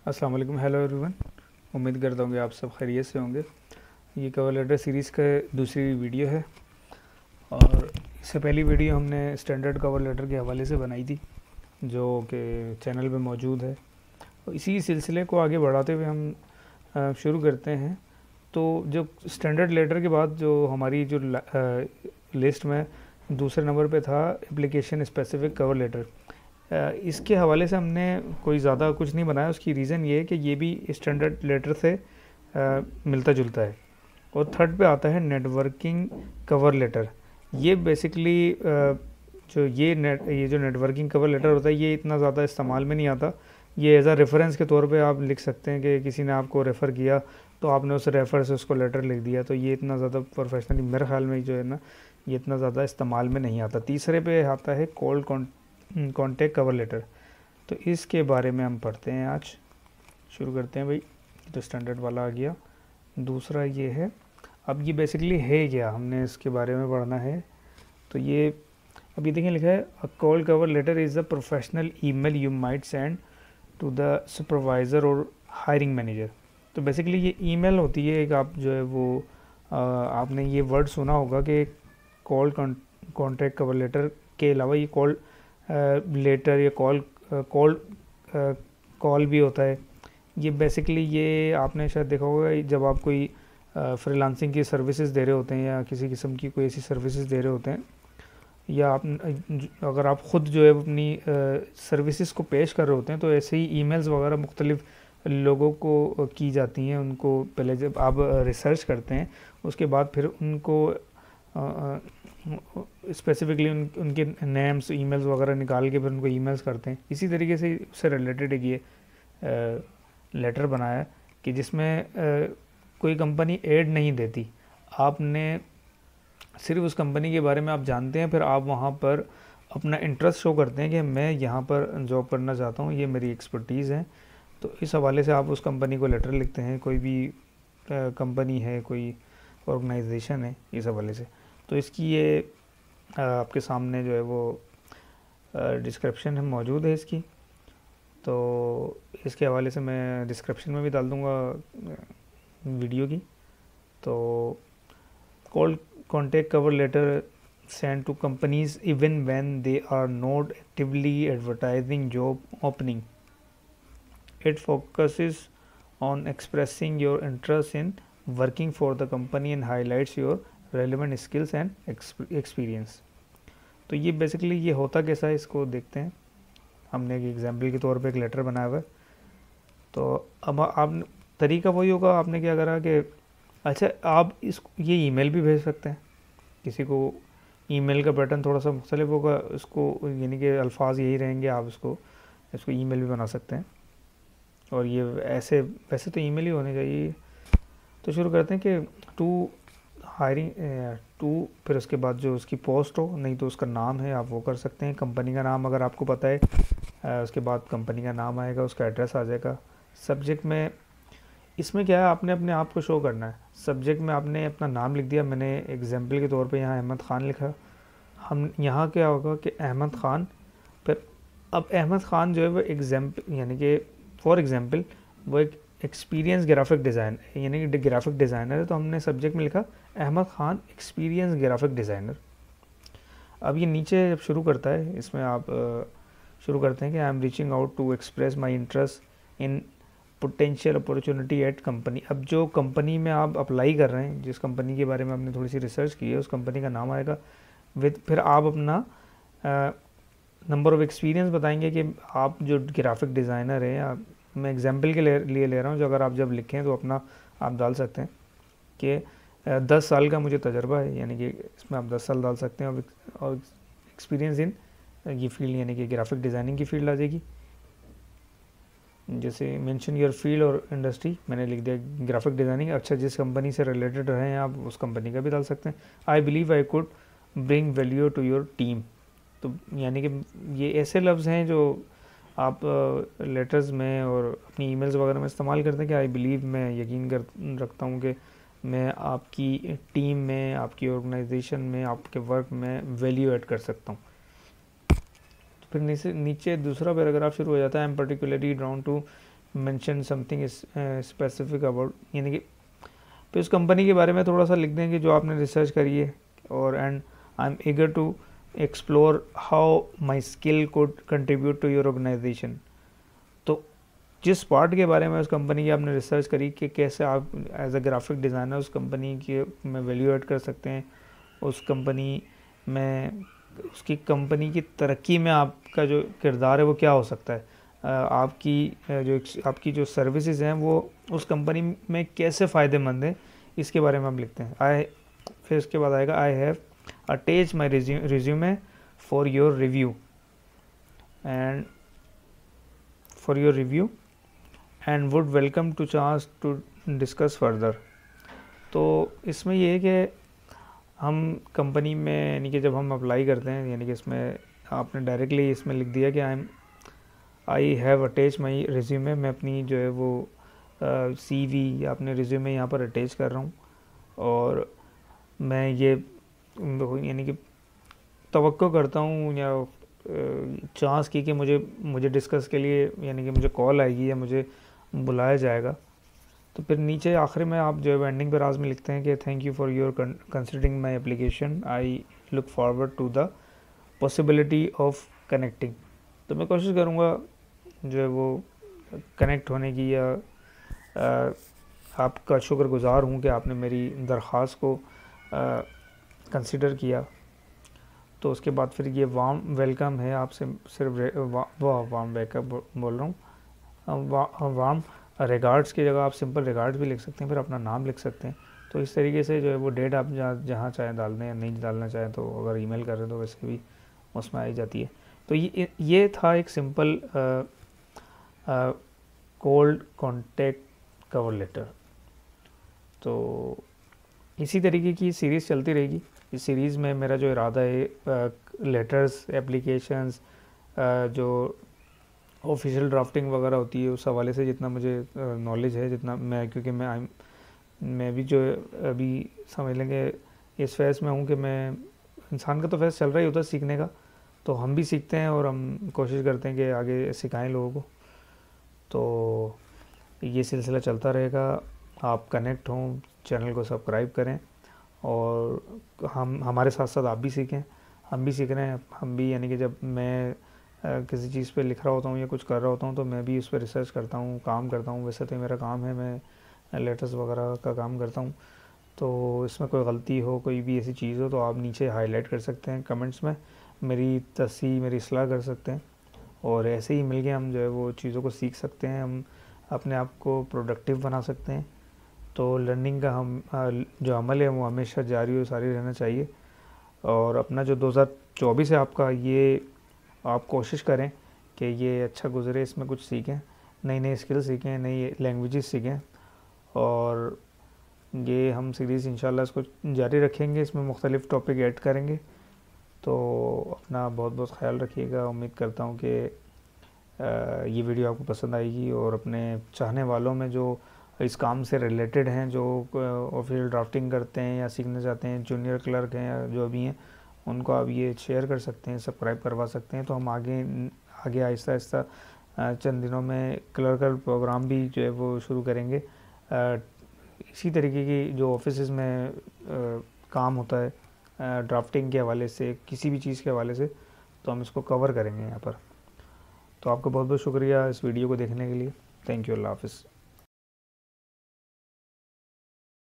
अस्सलाम वालेकुम, hello everyone. उम्मीद करता हूँ कि आप सब खैरियत से होंगे। ये कवर लेटर सीरीज़ का दूसरी वीडियो है और इससे पहली वीडियो हमने स्टैंडर्ड कवर लेटर के हवाले से बनाई थी जो कि चैनल पे मौजूद है। और इसी सिलसिले को आगे बढ़ाते हुए हम शुरू करते हैं। तो जो स्टैंडर्ड लेटर के बाद जो हमारी जो लिस्ट में दूसरे नंबर पे था एप्लीकेशन स्पेसिफिक कवर लेटर, इसके हवाले से हमने कोई ज़्यादा कुछ नहीं बनाया। उसकी रीज़न ये है कि ये भी स्टैंडर्ड लेटर से मिलता जुलता है। और थर्ड पे आता है नेटवर्किंग कवर लेटर। ये बेसिकली ये जो नेटवर्किंग कवर लेटर होता है ये इतना ज़्यादा इस्तेमाल में नहीं आता। ये एज आ रेफरेंस के तौर पे आप लिख सकते हैं कि किसी ने आपको रेफ़र किया तो आपने उस रेफ़र से उसको लेटर लिख दिया। तो ये इतना ज़्यादा प्रोफेशनली मेरे ख्याल में जो है ना, ये इतना ज़्यादा इस्तेमाल में नहीं आता। तीसरे पे आता है कोल्ड कॉन्टैक्ट कवर लेटर। तो इसके बारे में हम पढ़ते हैं आज। शुरू करते हैं भाई। तो स्टैंडर्ड वाला आ गया। दूसरा ये है, अब ये बेसिकली है क्या, हमने इसके बारे में पढ़ना है। तो ये अब ये देखें, लिखा है a cold cover letter is a professional email you might send to the supervisor और हायरिंग मैनेजर। तो बेसिकली ये ईमेल होती है एक, आप जो है वो आपने ये वर्ड सुना होगा कि कॉल कॉन्टैक्ट कवर लेटर के अलावा ये कॉल लेटर या कॉल भी होता है। ये बेसिकली ये आपने शायद देखा होगा जब आप कोई फ्रीलांसिंग की सर्विसेज दे रहे होते हैं या किसी किस्म की कोई ऐसी सर्विसेज दे रहे होते हैं, या आप अगर आप ख़ुद जो है अपनी सर्विसेज को पेश कर रहे होते हैं, तो ऐसे ही ईमेल्स वगैरह मुख्तलिफ लोगों को की जाती हैं। उनको पहले जब आप रिसर्च करते हैं उसके बाद फिर उनको स्पेसिफिकली उनके नेम्स ईमेल्स वगैरह निकाल के फिर उनको ईमेल्स करते हैं। इसी तरीके से उससे रिलेटेड एक ये लेटर बनाया कि जिसमें कोई कंपनी ऐड नहीं देती, आपने सिर्फ उस कंपनी के बारे में आप जानते हैं, फिर आप वहाँ पर अपना इंटरेस्ट शो करते हैं कि मैं यहाँ पर जॉब करना चाहता हूँ, ये मेरी एक्सपर्टीज़ है। तो इस हवाले से आप उस कंपनी को लेटर लिखते हैं। कोई भी कंपनी है, कोई ऑर्गेनाइजेशन है, इस हवाले से। तो इसकी ये आपके सामने जो है वो डिस्क्रिप्शन में मौजूद है इसकी। तो इसके हवाले से मैं डिस्क्रिप्शन में भी डाल दूँगा वीडियो की। तो cold contact cover letter send to companies even when they are not actively advertising job opening. It focuses on expressing your interest in working for the company and highlights your relevant skills and experience. तो ये basically ये होता कैसा है, इसको देखते हैं। हमने एक एग्जाम्पल के तौर पे एक लेटर बनाया हुआ है। तो अब आप तरीका वही होगा, आपने क्या करा कि अच्छा आप ये ईमेल भी भेज सकते हैं किसी को। ईमेल का पैटर्न थोड़ा सा मुख्तलिफ होगा, उसको यानी कि अल्फाज यही रहेंगे, आप इसको ईमेल भी बना सकते हैं। और ये ऐसे वैसे तो ईमेल ही होने चाहिए। तो शुरू करते हैं कि टू हायरिंग टू, फिर उसके बाद जो उसकी पोस्ट हो, नहीं तो उसका नाम है आप वो कर सकते हैं। कंपनी का नाम अगर आपको पता है, उसके बाद कंपनी का नाम आएगा, उसका एड्रेस आ जाएगा। सब्जेक्ट में इसमें क्या है, आपने अपने आप को शो करना है। सब्जेक्ट में आपने अपना नाम लिख दिया। मैंने एग्जाम्पल के तौर पे यहाँ अहमद ख़ान लिखा। हम यहाँ क्या होगा कि अहमद ख़ान, फिर अब अहमद ख़ान जो है वो एग्जाम्पल यानी कि फॉर एग्ज़ाम्पल वो एक एक्सपीरियंस ग्राफिक डिज़ाइन यानी कि ग्राफिक डिज़ाइनर है। तो हमने सब्जेक्ट में लिखा Ahmed Khan experience graphic designer. अब ये नीचे जब शुरू करता है, इसमें आप शुरू करते हैं कि I am reaching out to express my interest in potential opportunity at company. अब जो कंपनी में आप अप्लाई कर रहे हैं, जिस कंपनी के बारे में आपने थोड़ी सी रिसर्च की है, उस कंपनी का नाम आएगा विद, फिर आप अपना नंबर ऑफ़ एक्सपीरियंस बताएंगे कि आप जो ग्राफिक डिज़ाइनर हैं। मैं एग्जांपल के लिए ले रहा हूँ, जो अगर आप जब लिखें तो अपना आप डाल सकते हैं कि 10 साल का मुझे तजर्बा है, यानी कि इसमें आप 10 साल डाल सकते हैं। और एक्सपीरियंस इन ये फील्ड यानी कि ग्राफिक डिज़ाइनिंग की फील्ड आ जाएगी। जैसे मेंशन योर फील्ड और इंडस्ट्री, मैंने लिख दिया ग्राफिक डिज़ाइनिंग। अच्छा, जिस कंपनी से रिलेटेड रहे हैं आप उस कंपनी का भी डाल सकते हैं। I believe I could bring value to your team. तो यानी कि ये ऐसे लफ्ज़ हैं जो आप लेटर्स में और अपनी ईमेल्स वगैरह में इस्तेमाल करते हैं कि आई बिलीव, मैं यकीन रखता हूँ कि मैं आपकी टीम में, आपकी ऑर्गेनाइजेशन में, आपके वर्क में वैल्यू ऐड कर सकता हूँ। फिर नीचे दूसरा पैराग्राफ शुरू हो जाता है। I am particularly drawn to mention something specific about, यानी कि फिर उस कंपनी के बारे में थोड़ा सा लिख दें कि जो आपने रिसर्च करी है, और and I am eager to explore how my skill could contribute to your organisation. तो जिस पार्ट के बारे में उस कंपनी की आपने रिसर्च करी कि कैसे आप एज अ ग्राफिक डिज़ाइनर उस कंपनी के में वैल्यू ऐड कर सकते हैं, उस कंपनी में उसकी कंपनी की तरक्की में आपका जो किरदार है वो क्या हो सकता है, आपकी जो सर्विसेज हैं वो उस कंपनी में कैसे फ़ायदेमंद हैं, इसके बारे में हम लिखते हैं। फिर उसके बाद आएगा I have attach my resume for your review and would welcome to chance to discuss further. तो इसमें ये है कि हम कंपनी में, यानी कि जब हम अप्लाई करते हैं, यानी कि इसमें आपने डायरेक्टली इसमें लिख दिया कि आई हैव अटैच माई रिज्यूमे, मैं अपनी जो है वो CV या अपने रिज्यूमे यहाँ पर अटैच कर रहा हूँ, और मैं ये यानी कि तवक्को करता हूँ या चांस की कि मुझे डिस्कस के लिए, यानी कि मुझे कॉल आएगी या मुझे बुलाया जाएगा। तो फिर नीचे आखिर में आप जो है एंडिंग पर आज में लिखते हैं कि thank you for your considering my application, I look forward to the possibility of connecting. तो मैं कोशिश करूँगा जो है वो कनेक्ट होने की, या आपका शुक्रगुज़ार हूँ कि आपने मेरी दरख्वास्त को कंसिडर किया। तो उसके बाद फिर ये वार्म वेलकम है, आपसे सिर्फ वार्म वेलकम बोल रहा हूँ, वार्म रिगार्ड्स की जगह आप सिंपल रिगार्ड्स भी लिख सकते हैं, फिर अपना नाम लिख सकते हैं। तो इस तरीके से जो है वो डेट आप जहाँ चाहें डाल दें, या नहीं डालना चाहें तो अगर ईमेल कर रहे हैं तो वैसे भी उसमें आई जाती है। तो ये था एक simple cold contact cover letter. तो इसी तरीके की सीरीज़ चलती रहेगी। इस सीरीज़ में मेरा जो इरादा है लेटर्स, एप्लीकेशंस, जो ऑफिशियल ड्राफ्टिंग वगैरह होती है उस हवाले से जितना मुझे नॉलेज है, जितना मैं, क्योंकि मैं भी जो अभी समझ लेंगे इस फेज़ में हूँ कि मैं, इंसान का तो फेज़ चल रहा ही होता है सीखने का, तो हम भी सीखते हैं और हम कोशिश करते हैं कि आगे सिखाएं लोगों को। तो ये सिलसिला चलता रहेगा। आप कनेक्ट हों, चैनल को सब्सक्राइब करें, और हमारे साथ साथ आप भी सीखें, हम भी सीख रहे हैं। हम भी, यानी कि जब मैं किसी चीज़ पे लिख रहा होता हूँ या कुछ कर रहा होता हूँ तो मैं भी उस पर रिसर्च करता हूँ, काम करता हूँ। वैसे तो मेरा काम है, मैं लेटर्स वगैरह का काम करता हूँ। तो इसमें कोई गलती हो, कोई भी ऐसी चीज़ हो तो आप नीचे हाईलाइट कर सकते हैं कमेंट्स में, मेरी तस्सीह, मेरी इस्लाह कर सकते हैं, और ऐसे ही मिल के हम जो है वो चीज़ों को सीख सकते हैं, हम अपने आप को प्रोडक्टिव बना सकते हैं। तो लर्निंग का हम जो अमल है वो हमेशा जारी और सारी रहना चाहिए। और अपना जो 2024 है आपका, ये आप कोशिश करें कि ये अच्छा गुजरे, इसमें कुछ सीखें, नई नई स्किल सीखें, नई लैंग्वेजेस सीखें, और ये हम सीरीज़ इंशाल्लाह इसको जारी रखेंगे, इसमें मुख्तलिफ़ टॉपिक ऐड करेंगे। तो अपना बहुत बहुत ख्याल रखिएगा। उम्मीद करता हूँ कि ये वीडियो आपको पसंद आएगी, और अपने चाहने वालों में जो इस काम से रिलेटेड हैं, जो ऑफिशियल ड्राफ्टिंग करते हैं या सीखना चाहते हैं, जूनियर क्लर्क हैं या जो भी हैं, उनको आप ये शेयर कर सकते हैं, सब्सक्राइब करवा सकते हैं। तो हम आगे आहिस्ता आहिस्ता चंद दिनों में क्लर्कल प्रोग्राम भी जो है वो शुरू करेंगे। इसी तरीके की जो ऑफिस में काम होता है ड्राफ्टिंग के हवाले से, किसी भी चीज़ के हवाले से, तो हम इसको कवर करेंगे यहाँ पर। तो आपका बहुत बहुत शुक्रिया इस वीडियो को देखने के लिए। Thank you. अल्लाह हाफ़िज़।